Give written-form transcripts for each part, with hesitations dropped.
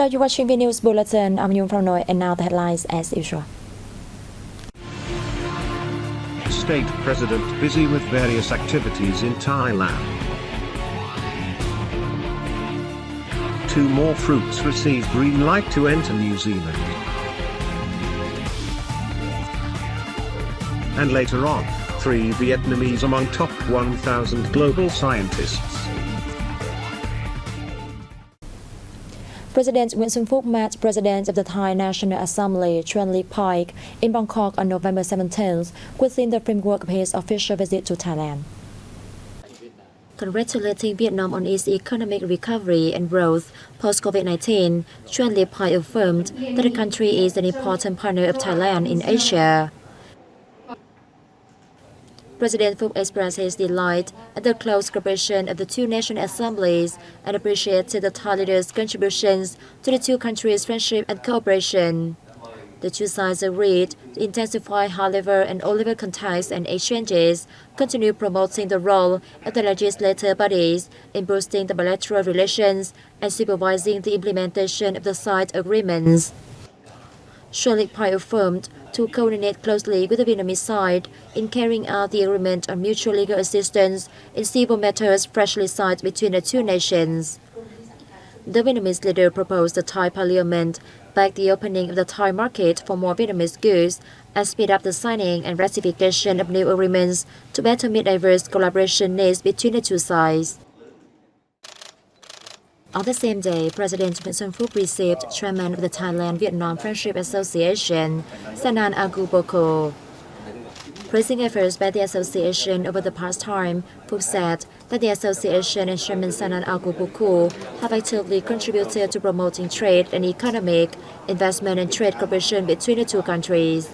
Hello, you're watching Vnews Bulletin. I'm Nhung from Noi, and now the headlines as usual. State President busy with various activities in Thailand. 2 more fruits receive green light to enter New Zealand. And later on, 3 Vietnamese among top 1,000 global scientists. President Nguyễn Xuân Phúc met President of the Thai National Assembly, Chuan Lee Paik, in Bangkok on November 17th, within the framework of his official visit to Thailand. Congratulating Vietnam on its economic recovery and growth post-COVID-19, Chuan Lee Paik affirmed that the country is an important partner of Thailand in Asia. President Phúc expressed his delight at the close cooperation of the 2 national assemblies and appreciated the Thai leaders' contributions to the 2 countries' friendship and cooperation. The 2 sides agreed to intensify high-level and low-level contacts and exchanges, continue promoting the role of the legislative bodies in boosting the bilateral relations and supervising the implementation of the side agreements. Chuan Lee Paik affirmed to coordinate closely with the Vietnamese side in carrying out the agreement on mutual legal assistance in civil matters freshly signed between the 2 nations. The Vietnamese leader proposed the Thai parliament back the opening of the Thai market for more Vietnamese goods and speed up the signing and ratification of new agreements to better meet diverse collaboration needs between the 2 sides. On the same day, President Nguyễn Xuân Phúc received Chairman of the Thailand-Vietnam Friendship Association, Sanan Aguboko. Praising efforts by the association over the past time, Phúc said that the association and Chairman Sanan Aguboko have actively contributed to promoting trade and economic, investment and trade cooperation between the 2 countries.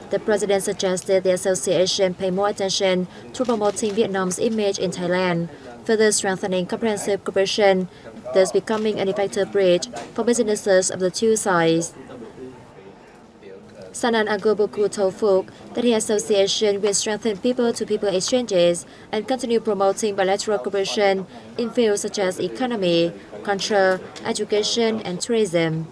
The President suggested the association pay more attention to promoting Vietnam's image in Thailand, further strengthening comprehensive cooperation, thus becoming an effective bridge for businesses of the 2 sides. Sanan Aguboko told Phúc that the association will strengthen people-to-people exchanges and continue promoting bilateral cooperation in fields such as economy, culture, education, and tourism.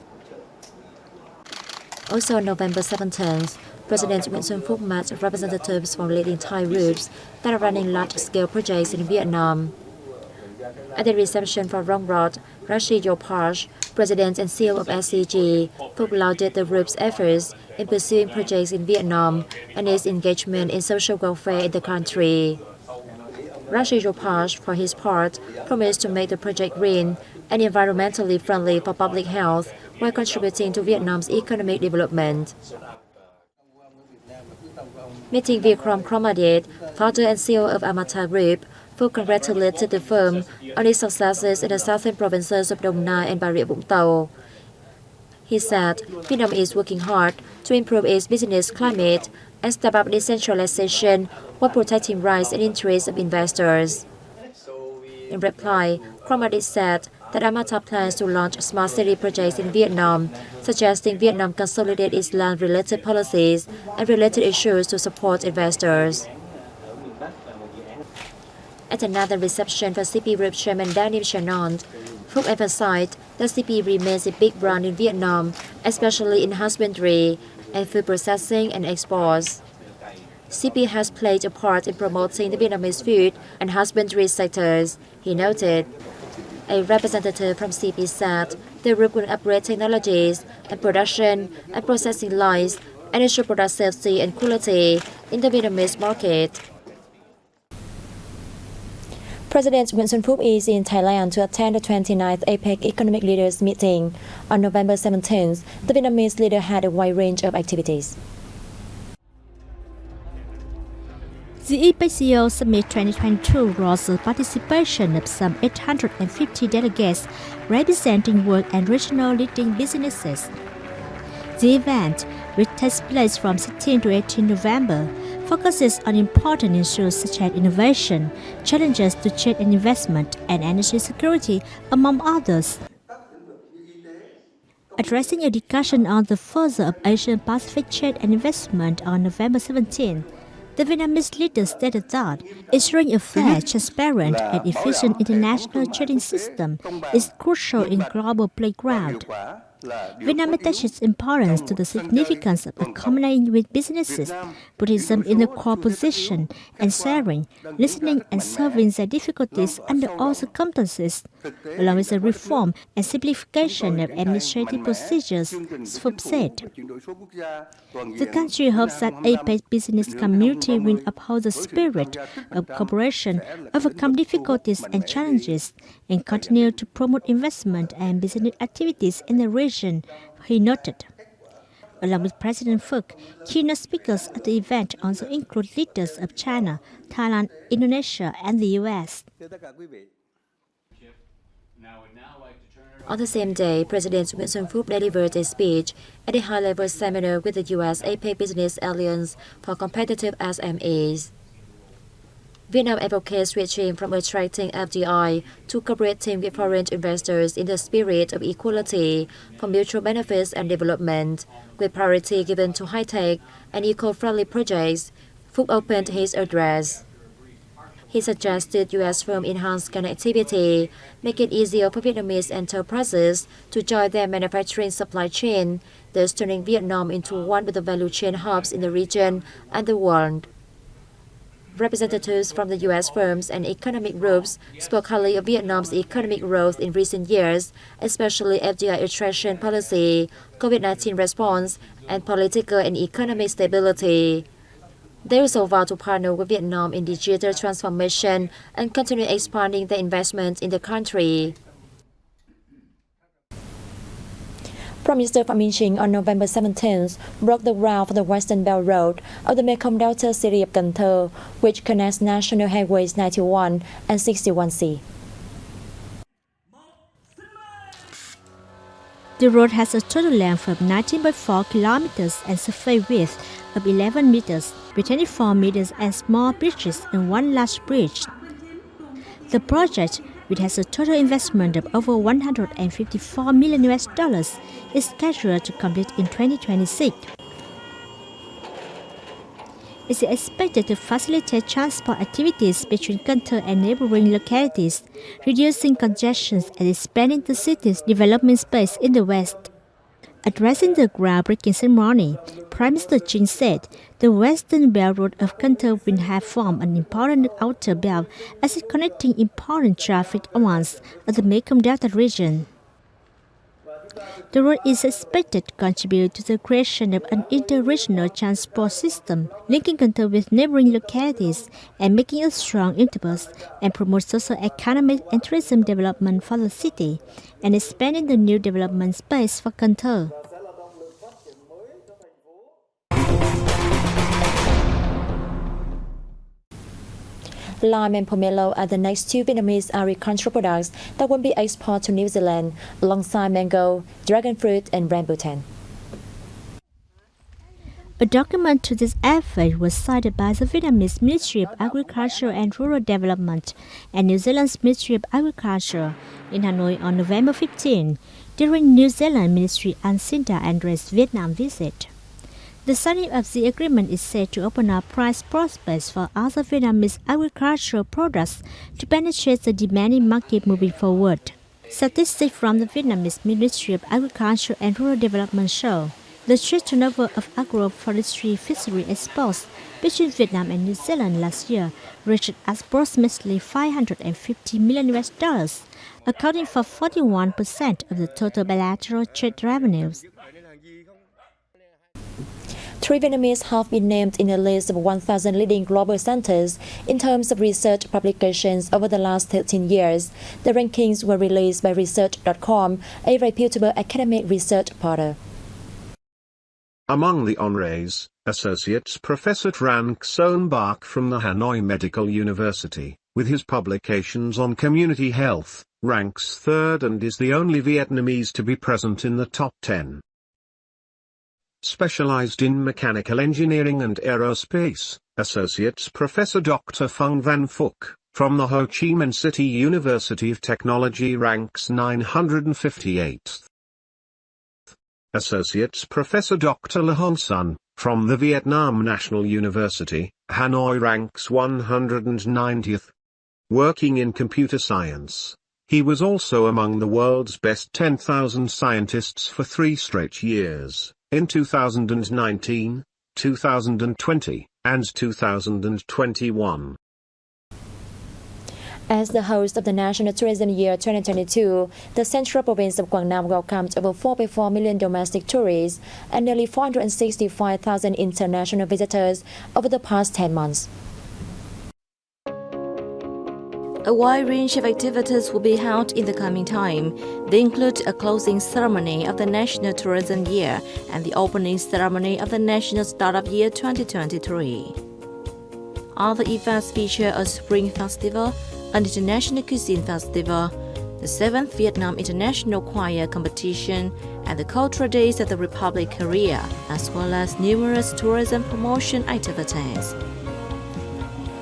Also on November 17th, President Nguyễn Xuân Phúc met representatives from leading Thai groups that are running large-scale projects in Vietnam. At the reception for Rongrat, Rashi Yopaj, President and CEO of SCG, Phúc lauded the group's efforts in pursuing projects in Vietnam and its engagement in social welfare in the country. Rashi Yopaj, for his part, promised to make the project green and environmentally friendly for public health while contributing to Vietnam's economic development. Meeting Vikram Kromadit, founder and CEO of Amata Group, Phúc congratulated the firm on its successes in the southern provinces of Dong Nai and Bà Rịa Vũng Tàu. He said Vietnam is working hard to improve its business climate and step up decentralization while protecting rights and interests of investors. In reply, Kromadit said that Amata plans to launch smart city projects in Vietnam, suggesting Vietnam consolidate its land-related policies and related issues to support investors. At another reception for CP Group Chairman Daniel Chanant, Phúc emphasized that CP remains a big brand in Vietnam, especially in husbandry and food processing and exports. CP has played a part in promoting the Vietnamese food and husbandry sectors, he noted. A representative from CP said the group will upgrade technologies and production and processing lines and ensure product safety and quality in the Vietnamese market. President Nguyễn Xuân Phúc is in Thailand to attend the 29th APEC Economic Leaders Meeting. On November 17th, the Vietnamese leader had a wide range of activities. The EPCO Summit 2022 draws the participation of some 850 delegates representing world and regional leading businesses. The event, which takes place from 16 to 18 November, focuses on important issues such as innovation, challenges to trade and investment, and energy security, among others. Addressing a discussion on the further of Asian-Pacific trade and investment on November 17, The Vietnamese leader stated that ensuring a fair, transparent, and efficient international trading system is crucial in global playground. Vietnam attaches importance to the significance of accommodating with businesses, putting them in a core position, and sharing, listening, and solving their difficulties under all circumstances, along with the reform and simplification of administrative procedures, Phuc said. The country hopes that APEC business community will uphold the spirit of cooperation, overcome difficulties and challenges, and continue to promote investment and business activities in the region, he noted. Along with President Phuc, keynote speakers at the event also include leaders of China, Thailand, Indonesia, and the U.S. On the same day, President Nguyễn Phuc delivered a speech at a high-level seminar with the U.S. APEC Business Alliance for Competitive SMEs. Vietnam advocates switching from attracting FDI to cooperating with foreign investors in the spirit of equality for mutual benefits and development, with priority given to high-tech and eco-friendly projects. Phuc opened his address. He suggested U.S. firms enhance connectivity, make it easier for Vietnamese enterprises to join their manufacturing supply chain, thus turning Vietnam into one of the value chain hubs in the region and the world. Representatives from the U.S. firms and economic groups spoke highly of Vietnam's economic growth in recent years, especially FDI attraction policy, COVID-19 response, and political and economic stability. They also vowed to partner with Vietnam in digital transformation and continue expanding their investment in the country. Prime Minister Phạm Minh Chính on November 17th broke the ground for the Western Belt Road of the Mekong Delta city of Cần Thơ, which connects National Highways 91 and 61C. The road has a total length of 19.4 kilometers and surface width of 11 meters, with 24 meters and small bridges and one large bridge. The project, which has a total investment of over $154 million, is scheduled to complete in 2026. It is expected to facilitate transport activities between Cần Thơ and neighboring localities, reducing congestion and expanding the city's development space in the west. Addressing the groundbreaking ceremony, Prime Minister Chính said the Western Belt Road of Cần Thơ will have formed an important outer belt as it connecting important traffic routes of the Mekong Delta region. The road is expected to contribute to the creation of an interregional transport system, linking Cần Thơ with neighboring localities and making a strong impulse and promote socio-economic and tourism development for the city, and expanding the new development space for Cần Thơ. Lime and pomelo are the next two Vietnamese agricultural products that will be exported to New Zealand, alongside mango, dragon fruit, and rambutan. A document to this effort was signed by the Vietnamese Ministry of Agriculture and Rural Development and New Zealand's Ministry of Agriculture in Hanoi on November 15, during New Zealand Ministry and Jacinda Ardern's Vietnam visit. The signing of the agreement is said to open up price prospects for other Vietnamese agricultural products to penetrate the demanding market moving forward. Statistics from the Vietnamese Ministry of Agriculture and Rural Development show the trade turnover of agroforestry fishery exports between Vietnam and New Zealand last year reached approximately $550 million, accounting for 41% of the total bilateral trade revenues. 3 Vietnamese have been named in a list of 1,000 leading global centers in terms of research publications over the last 13 years. The rankings were released by Research.com, a reputable academic research portal. Among the honorees, Associate Professor Tran Son Bach from the Hanoi Medical University, with his publications on community health, ranks third and is the only Vietnamese to be present in the top 10. Specialized in mechanical engineering and aerospace, Associate Professor Dr. Phung Van Phuc, from the Ho Chi Minh City University of Technology ranks 958th. Associate Professor Dr. Le Hong Son, from the Vietnam National University, Hanoi ranks 190th. Working in computer science, he was also among the world's best 10,000 scientists for 3 straight years, in 2019, 2020, and 2021. As the host of the National Tourism Year 2022, the central province of Quảng Nam welcomed over 4.4 million domestic tourists and nearly 465,000 international visitors over the past 10 months. A wide range of activities will be held in the coming time. They include a closing ceremony of the National Tourism Year and the opening ceremony of the National Startup Year 2023. Other events feature a Spring Festival, an International Cuisine Festival, the 7th Vietnam International Choir Competition, and the Cultural Days of the Republic Korea, as well as numerous tourism promotion activities.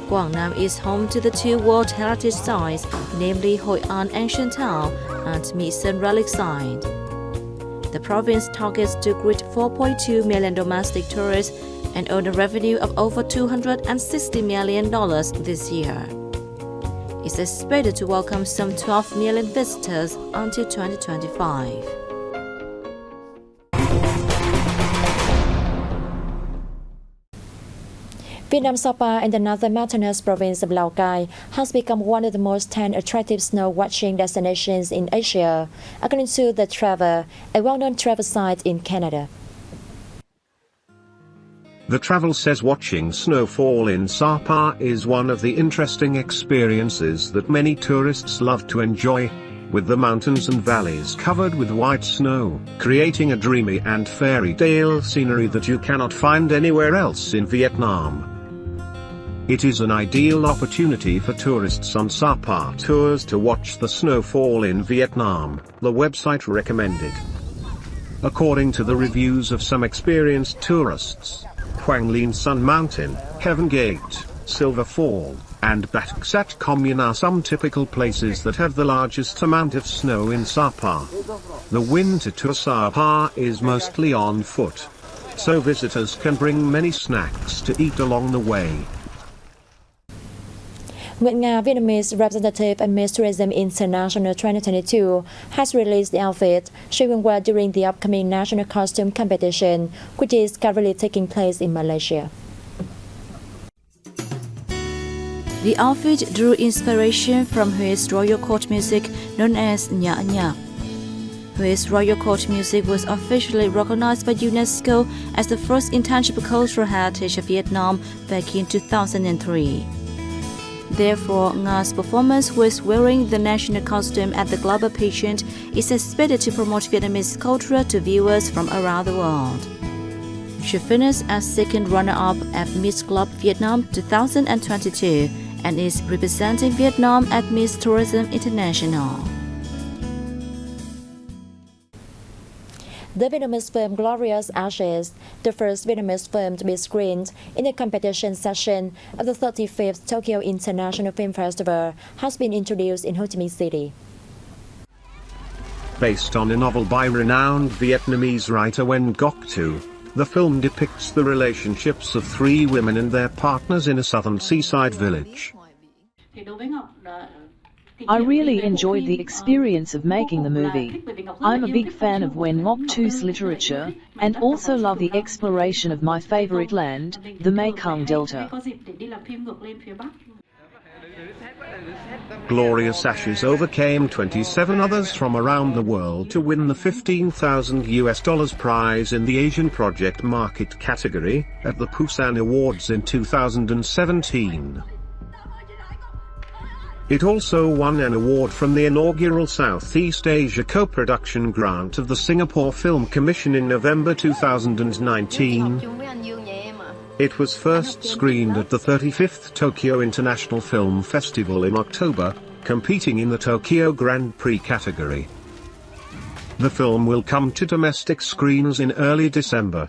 Quảng Nam is home to the 2 World Heritage Sites, namely Hội An Ancient Town and My Sơn Relic Site. The province targets to greet 4.2 million domestic tourists and earn a revenue of over $260 million this year. It's expected to welcome some 12 million visitors until 2025. Vietnam's Sapa in the northern mountainous province of Lào Cai has become one of the most 10 attractive snow-watching destinations in Asia, according to The Traveler, a well-known travel site in Canada. The Travel says watching snowfall in Sapa is one of the interesting experiences that many tourists love to enjoy, with the mountains and valleys covered with white snow, creating a dreamy and fairy tale scenery that you cannot find anywhere else in Vietnam. It is an ideal opportunity for tourists on Sapa tours to watch the snowfall in Vietnam, the website recommended. According to the reviews of some experienced tourists, Quang Linh Sun Mountain, Heaven Gate, Silver Fall, and Batak Sat Commune are some typical places that have the largest amount of snow in Sapa. The winter to Sapa is mostly on foot, so visitors can bring many snacks to eat along the way. Nguyệt Nga, Vietnamese representative at Miss Tourism International 2022, has released the outfit she will wear during the upcoming national costume competition, which is currently taking place in Malaysia. The outfit drew inspiration from Hue's royal court music known as Nhạc Nhạc. Hue's royal court music was officially recognized by UNESCO as the first intangible cultural heritage of Vietnam back in 2003. Therefore, Nga's performance with wearing the national costume at the global pageant is expected to promote Vietnamese culture to viewers from around the world. She finished as second runner-up at Miss Globe Vietnam 2022 and is representing Vietnam at Miss Tourism International. The Vietnamese film Glorious Ashes, the first Vietnamese film to be screened in the competition session of the 35th Tokyo International Film Festival, has been introduced in Ho Chi Minh City. Based on a novel by renowned Vietnamese writer Nguyen Ngoc Tu, the film depicts the relationships of 3 women and their partners in a southern seaside village. I really enjoyed the experience of making the movie. I'm a big fan of Nguyen Ngoc Tu's literature, and also love the exploration of my favorite land, the Mekong Delta. Glorious Ashes overcame 27 others from around the world to win the $15,000 prize in the Asian Project Market category at the Busan Awards in 2017. It also won an award from the inaugural Southeast Asia Co-Production Grant of the Singapore Film Commission in November 2019. It was first screened at the 35th Tokyo International Film Festival in October, competing in the Tokyo Grand Prix category. The film will come to domestic screens in early December.